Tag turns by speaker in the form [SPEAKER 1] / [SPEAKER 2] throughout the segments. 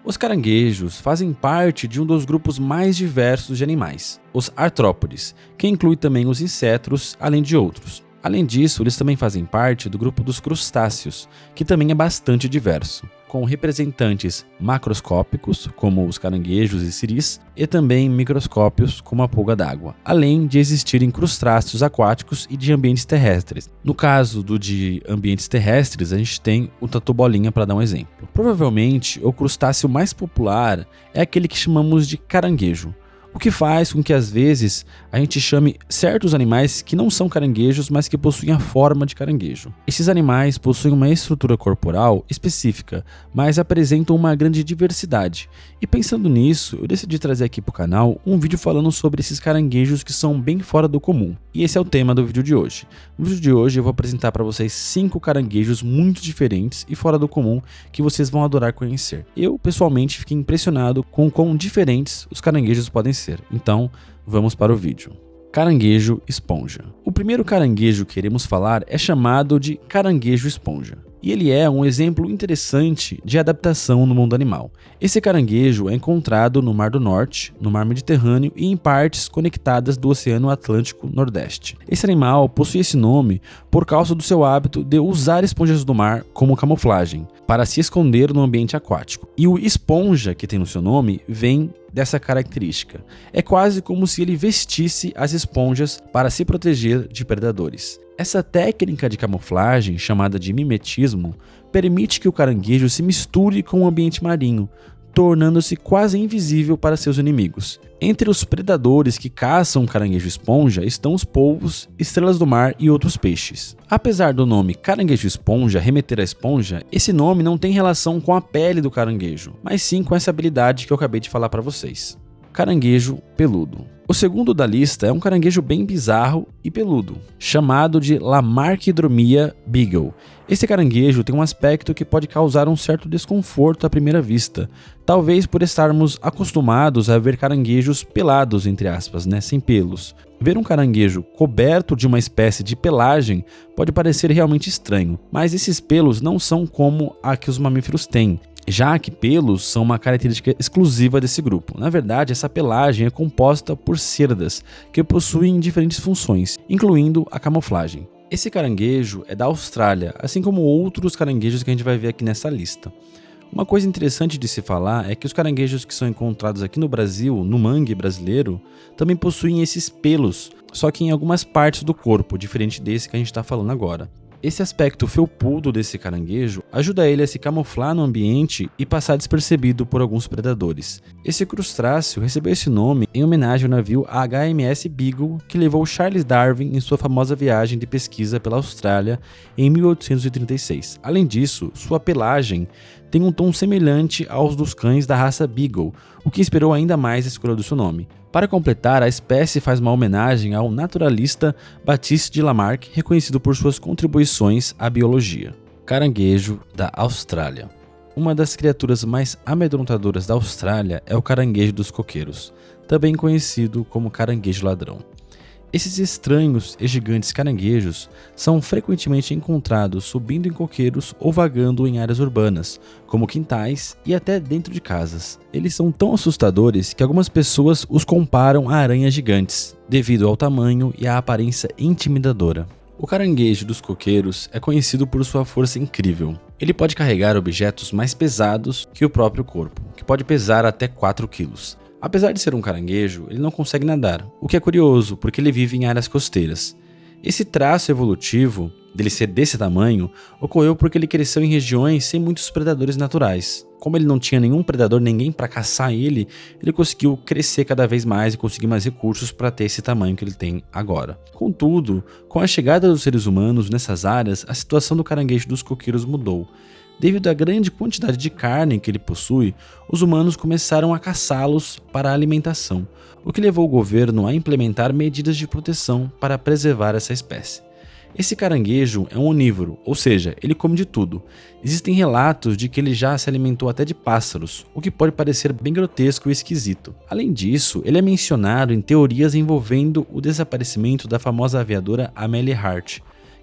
[SPEAKER 1] Os caranguejos fazem parte de um dos grupos mais diversos de animais, os artrópodes, que inclui também os insetos, além de outros. Além disso, eles também fazem parte do grupo dos crustáceos, que também é bastante diverso, com representantes macroscópicos, como os caranguejos e siris, e também microscópios, como a pulga d'água, além de existirem crustáceos aquáticos e de ambientes terrestres. No caso de ambientes terrestres, a gente tem o tatu-bolinha para dar um exemplo. Provavelmente, o crustáceo mais popular é aquele que chamamos de caranguejo, o que faz com que às vezes a gente chame certos animais que não são caranguejos, mas que possuem a forma de caranguejo. Esses animais possuem uma estrutura corporal específica, mas apresentam uma grande diversidade. E pensando nisso, eu decidi trazer aqui para o canal um vídeo falando sobre esses caranguejos que são bem fora do comum. E esse é o tema do vídeo de hoje. No vídeo de hoje eu vou apresentar para vocês 5 caranguejos muito diferentes e fora do comum que vocês vão adorar conhecer. Eu, pessoalmente, fiquei impressionado com o quão diferentes os caranguejos podem ser. Então, vamos para o vídeo. Caranguejo esponja. O primeiro caranguejo que iremos falar é chamado de caranguejo esponja. E ele é um exemplo interessante de adaptação no mundo animal. Esse caranguejo é encontrado no Mar do Norte, no Mar Mediterrâneo e em partes conectadas do Oceano Atlântico Nordeste. Esse animal possui esse nome por causa do seu hábito de usar esponjas do mar como camuflagem, para se esconder no ambiente aquático. E o esponja que tem no seu nome vem dessa característica. É quase como se ele vestisse as esponjas para se proteger de predadores. Essa técnica de camuflagem, chamada de mimetismo, permite que o caranguejo se misture com o ambiente marinho, tornando-se quase invisível para seus inimigos. Entre os predadores que caçam o caranguejo esponja estão os polvos, estrelas do mar e outros peixes. Apesar do nome caranguejo esponja remeter à esponja, esse nome não tem relação com a pele do caranguejo, mas sim com essa habilidade que eu acabei de falar para vocês. Caranguejo peludo. O segundo da lista é um caranguejo bem bizarro e peludo, chamado de Lamarckidromia beagle. Esse caranguejo tem um aspecto que pode causar um certo desconforto à primeira vista, talvez por estarmos acostumados a ver caranguejos pelados, entre aspas, sem pelos. Ver um caranguejo coberto de uma espécie de pelagem pode parecer realmente estranho, mas esses pelos não são como a que os mamíferos têm, já que pelos são uma característica exclusiva desse grupo. Na verdade, essa pelagem é composta por cerdas, que possuem diferentes funções, incluindo a camuflagem. Esse caranguejo é da Austrália, assim como outros caranguejos que a gente vai ver aqui nessa lista. Uma coisa interessante de se falar é que os caranguejos que são encontrados aqui no Brasil, no mangue brasileiro, também possuem esses pelos, só que em algumas partes do corpo, diferente desse que a gente está falando agora. Esse aspecto felpudo desse caranguejo ajuda ele a se camuflar no ambiente e passar despercebido por alguns predadores. Esse crustáceo recebeu esse nome em homenagem ao navio HMS Beagle, que levou Charles Darwin em sua famosa viagem de pesquisa pela Austrália em 1836. Além disso, sua pelagem tem um tom semelhante aos dos cães da raça Beagle, o que inspirou ainda mais a escolha do seu nome. Para completar, a espécie faz uma homenagem ao naturalista Baptiste de Lamarck, reconhecido por suas contribuições à biologia. Caranguejo da Austrália. Uma das criaturas mais amedrontadoras da Austrália é o caranguejo dos coqueiros, também conhecido como caranguejo ladrão. Esses estranhos e gigantes caranguejos são frequentemente encontrados subindo em coqueiros ou vagando em áreas urbanas, como quintais e até dentro de casas. Eles são tão assustadores que algumas pessoas os comparam a aranhas gigantes, devido ao tamanho e à aparência intimidadora. O caranguejo dos coqueiros é conhecido por sua força incrível. Ele pode carregar objetos mais pesados que o próprio corpo, que pode pesar até 4 quilos. Apesar de ser um caranguejo, ele não consegue nadar, o que é curioso porque ele vive em áreas costeiras. Esse traço evolutivo, dele ser desse tamanho, ocorreu porque ele cresceu em regiões sem muitos predadores naturais. Como ele não tinha nenhum predador, ninguém para caçar ele conseguiu crescer cada vez mais e conseguir mais recursos para ter esse tamanho que ele tem agora. Contudo, com a chegada dos seres humanos nessas áreas, a situação do caranguejo dos coqueiros mudou. Devido à grande quantidade de carne que ele possui, os humanos começaram a caçá-los para a alimentação, o que levou o governo a implementar medidas de proteção para preservar essa espécie. Esse caranguejo é um onívoro, ou seja, ele come de tudo. Existem relatos de que ele já se alimentou até de pássaros, o que pode parecer bem grotesco e esquisito. Além disso, ele é mencionado em teorias envolvendo o desaparecimento da famosa aviadora Amélie Hart,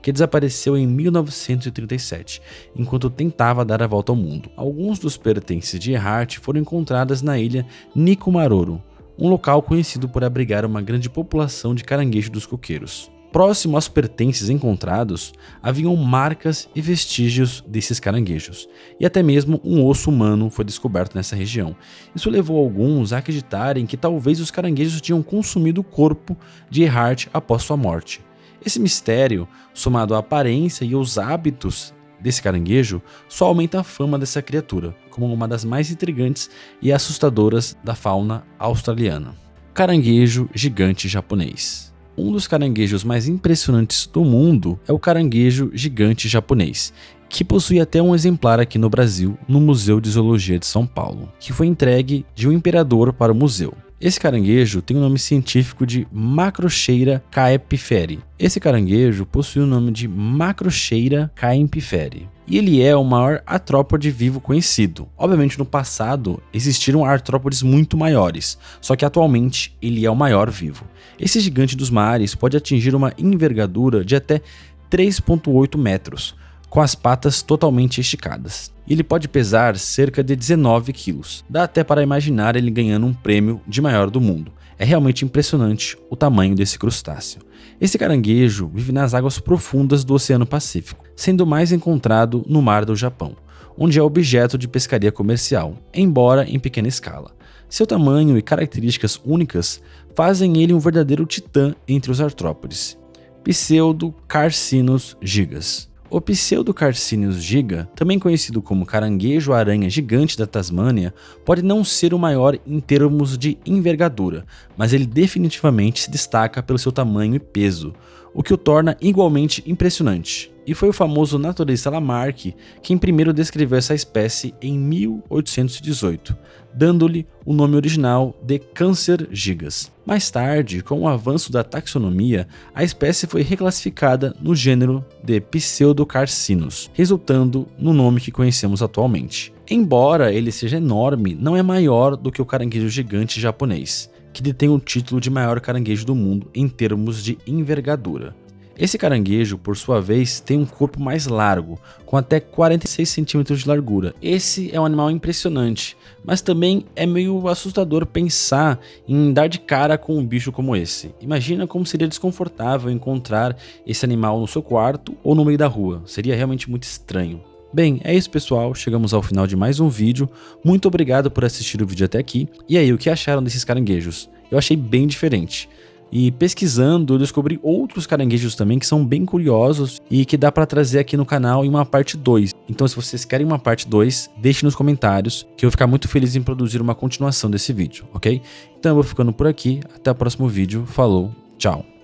[SPEAKER 1] que desapareceu em 1937, enquanto tentava dar a volta ao mundo. Alguns dos pertences de Earhart foram encontrados na ilha Nikumaroro, um local conhecido por abrigar uma grande população de caranguejo dos coqueiros. Próximo aos pertences encontrados, haviam marcas e vestígios desses caranguejos, e até mesmo um osso humano foi descoberto nessa região. Isso levou alguns a acreditarem que talvez os caranguejos tinham consumido o corpo de Earhart após sua morte. Esse mistério, somado à aparência e aos hábitos desse caranguejo, só aumenta a fama dessa criatura, como uma das mais intrigantes e assustadoras da fauna australiana. Caranguejo gigante japonês. Um dos caranguejos mais impressionantes do mundo é o caranguejo gigante japonês, que possui até um exemplar aqui no Brasil, no Museu de Zoologia de São Paulo, que foi entregue de um imperador para o museu. Esse caranguejo tem o nome científico de Macrocheira caempiferi. Esse caranguejo possui o nome de Macrocheira caempiferi. E ele é o maior artrópode vivo conhecido. Obviamente no passado existiram artrópodes muito maiores, só que atualmente ele é o maior vivo. Esse gigante dos mares pode atingir uma envergadura de até 3,8 metros, com as patas totalmente esticadas. Ele pode pesar cerca de 19 quilos. Dá até para imaginar ele ganhando um prêmio de maior do mundo. É realmente impressionante o tamanho desse crustáceo. Esse caranguejo vive nas águas profundas do Oceano Pacífico, sendo mais encontrado no Mar do Japão, onde é objeto de pescaria comercial, embora em pequena escala. Seu tamanho e características únicas fazem ele um verdadeiro titã entre os artrópodes. Pseudocarcinus gigas. O Pseudocarcinus giga, também conhecido como caranguejo-aranha gigante da Tasmânia, pode não ser o maior em termos de envergadura, mas ele definitivamente se destaca pelo seu tamanho e peso, o que o torna igualmente impressionante. E foi o famoso naturalista Lamarck quem primeiro descreveu essa espécie em 1818, dando-lhe o nome original de Câncer gigas. Mais tarde, com o avanço da taxonomia, a espécie foi reclassificada no gênero de Pseudocarcinus, resultando no nome que conhecemos atualmente. Embora ele seja enorme, não é maior do que o caranguejo gigante japonês, que detém o título de maior caranguejo do mundo em termos de envergadura. Esse caranguejo, por sua vez, tem um corpo mais largo, com até 46 centímetros de largura. Esse é um animal impressionante, mas também é meio assustador pensar em dar de cara com um bicho como esse. Imagina como seria desconfortável encontrar esse animal no seu quarto ou no meio da rua. Seria realmente muito estranho. Bem, é isso pessoal, chegamos ao final de mais um vídeo. Muito obrigado por assistir o vídeo até aqui. E aí, o que acharam desses caranguejos? Eu achei bem diferente. E pesquisando, eu descobri outros caranguejos também que são bem curiosos e que dá para trazer aqui no canal em uma parte 2. Então se vocês querem uma parte 2, deixe nos comentários que eu vou ficar muito feliz em produzir uma continuação desse vídeo, ok? Então eu vou ficando por aqui, até o próximo vídeo, falou, tchau!